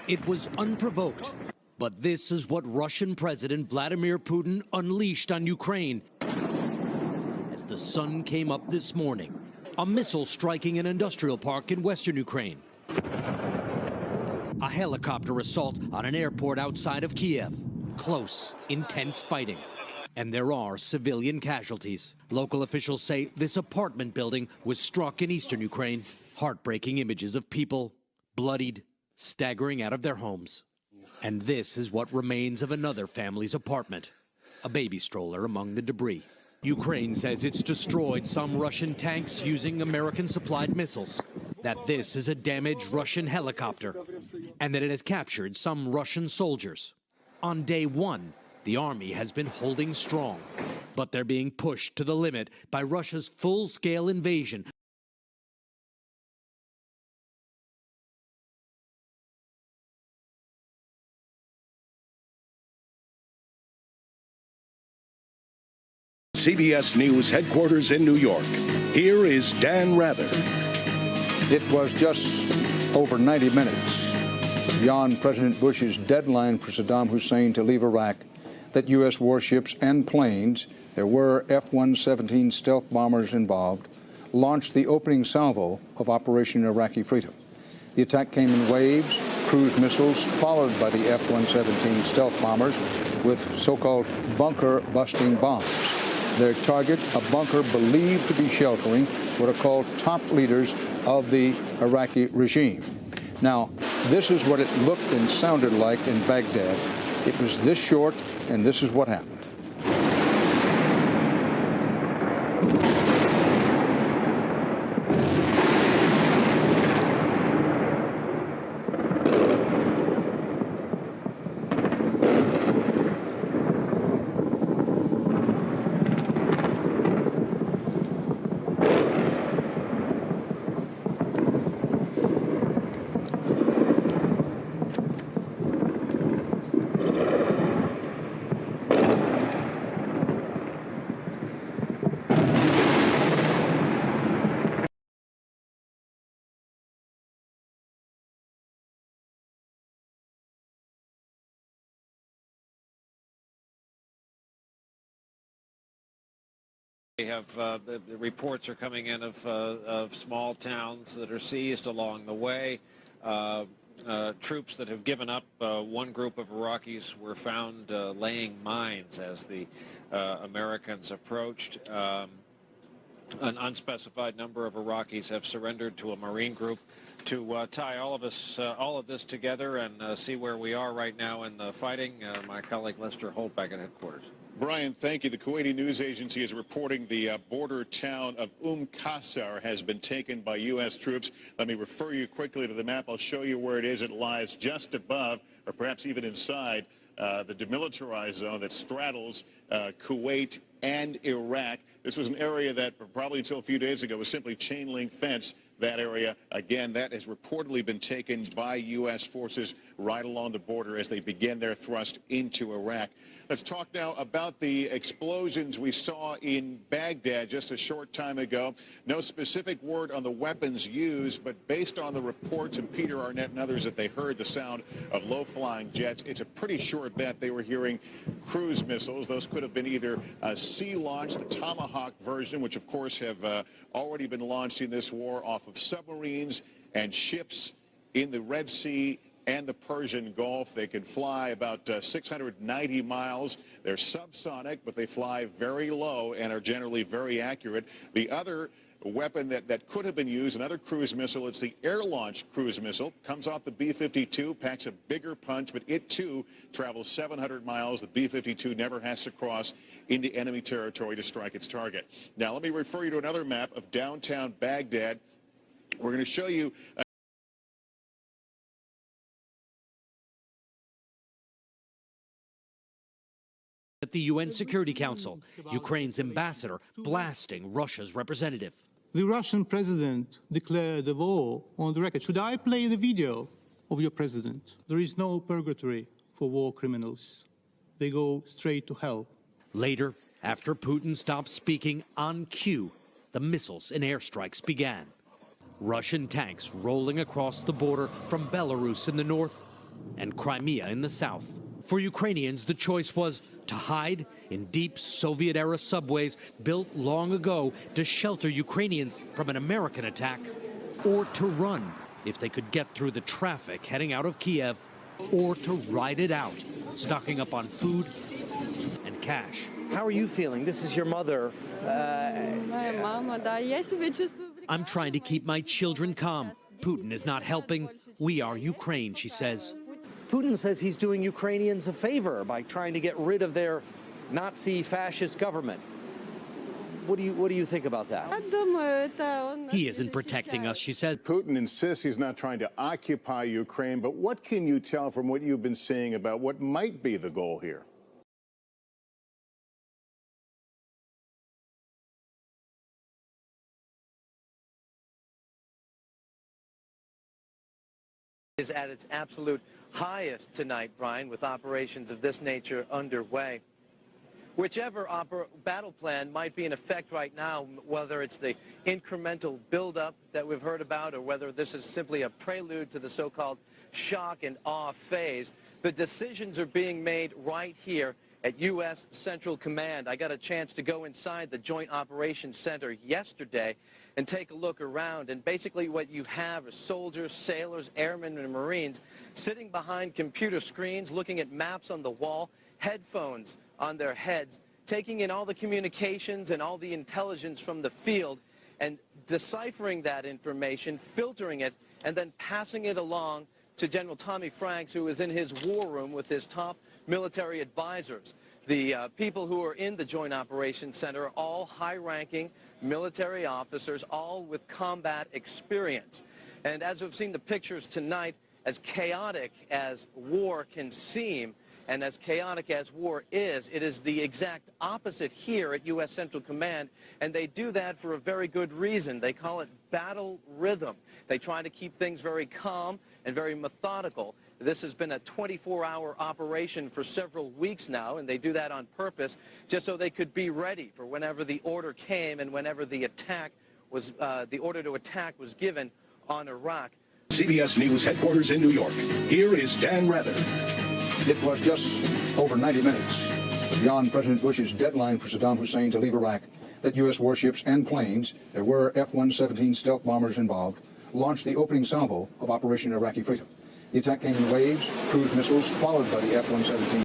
It was unprovoked, but this is what Russian President Vladimir Putin unleashed on Ukraine as the sun came up this morning. A missile striking an industrial park in western Ukraine. A helicopter assault on an airport outside of Kiev. Close, intense fighting. And there are civilian casualties. Local officials say this apartment building was struck in eastern Ukraine. Heartbreaking images of people bloodied, staggering out of their homes. And this is what remains of another family's apartment, a baby stroller among the debris. Ukraine says it's destroyed some Russian tanks using American-supplied missiles, that this is a damaged Russian helicopter, and that it has captured some Russian soldiers. On day one, the army has been holding strong, but they're being pushed to the limit by Russia's full-scale invasion. CBS News headquarters in New York. Here is Dan Rather. It was just over 90 minutes beyond President Bush's deadline for Saddam Hussein to leave Iraq that U.S. warships and planes, there were F-117 stealth bombers involved, launched the opening salvo of Operation Iraqi Freedom. The attack came in waves, cruise missiles, followed by the F-117 stealth bombers with so-called bunker-busting bombs. Their target, a bunker believed to be sheltering what are called top leaders of the Iraqi regime. Now, this is what it looked and sounded like in Baghdad. It was this short, and this is what happened. We have the reports are coming in of small towns that are seized along the way. Troops that have given up. One group of Iraqis were found laying mines as the Americans approached. An unspecified number of Iraqis have surrendered to a Marine group to tie all of this together and see where we are right now in the fighting. My colleague Lester Holt back at headquarters. Brian, thank you. The Kuwaiti news agency is reporting the border town of Qasr has been taken by U.S. troops. Let me refer you quickly to the map. I'll show you where it is. It lies just above, or perhaps even inside, the demilitarized zone that straddles Kuwait and Iraq. This was an area that probably until a few days ago was simply chain link fence. That area, again, that has reportedly been taken by U.S. forces right along the border as they begin their thrust into Iraq. Let's talk now about the explosions we saw in Baghdad just a short time ago. No specific word on the weapons used, but based on the reports and Peter Arnett and others that they heard the sound of low-flying jets, it's a pretty sure bet they were hearing cruise missiles. Those could have been either sea-launched, the Tomahawk version, which of course have already been launched in this war off of submarines and ships in the Red Sea and the Persian Gulf. They can fly about 690 miles. They're subsonic, but they fly very low and are generally very accurate. The other weapon that could have been used, another cruise missile, it's the air-launched cruise missile. Comes off the B-52, packs a bigger punch, but it too travels 700 miles. The B-52 never has to cross into enemy territory to strike its target. Now, let me refer you to another map of downtown Baghdad. We're going to show you at the UN Security Council, Ukraine's ambassador blasting Russia's representative. The Russian president declared a war on the record. Should I play the video of your president? There is no purgatory for war criminals. They go straight to hell. Later, after Putin stopped speaking on cue, the missiles and airstrikes began. Russian tanks rolling across the border from Belarus in the north and Crimea in the south. For Ukrainians, the choice was to hide in deep Soviet-era subways built long ago to shelter Ukrainians from an American attack, or to run if they could get through the traffic heading out of Kiev, or to ride it out, stocking up on food and cash. How are you feeling? This is your mother. I'm trying to keep my children calm. Putin is not helping. We are Ukraine, she says. Putin says he's doing Ukrainians a favor by trying to get rid of their Nazi fascist government. What do you think about that? He isn't protecting us, she says. Putin insists he's not trying to occupy Ukraine, but what can you tell from what you've been seeing about what might be the goal here? Is at its absolute highest tonight, Brian, with operations of this nature underway. Whichever battle plan might be in effect right now, whether it's the incremental buildup that we've heard about or whether this is simply a prelude to the so-called shock and awe phase, the decisions are being made right here at U.S. Central Command. I got a chance to go inside the Joint Operations Center yesterday and take a look around. And basically what you have are soldiers, sailors, airmen, and Marines sitting behind computer screens, looking at maps on the wall, headphones on their heads, taking in all the communications and all the intelligence from the field and deciphering that information, filtering it, and then passing it along to General Tommy Franks, who is in his war room with his top military advisors. The people who are in the Joint Operations Center are all high-ranking military officers, all with combat experience. And as we've seen the pictures tonight, as chaotic as war can seem, and as chaotic as war is, it is the exact opposite here at U.S. Central Command, and they do that for a very good reason. They call it battle rhythm. They try to keep things very calm and very methodical. This has been a 24-hour operation for several weeks now, and they do that on purpose just so they could be ready for whenever the order came and whenever the attack was, the order to attack was given on Iraq. CBS News headquarters in New York. Here is Dan Rather. It was just over 90 minutes beyond President Bush's deadline for Saddam Hussein to leave Iraq that U.S. warships and planes, there were F-117 stealth bombers involved, launched the opening salvo of Operation Iraqi Freedom. The attack came in waves, cruise missiles, followed by the F-117.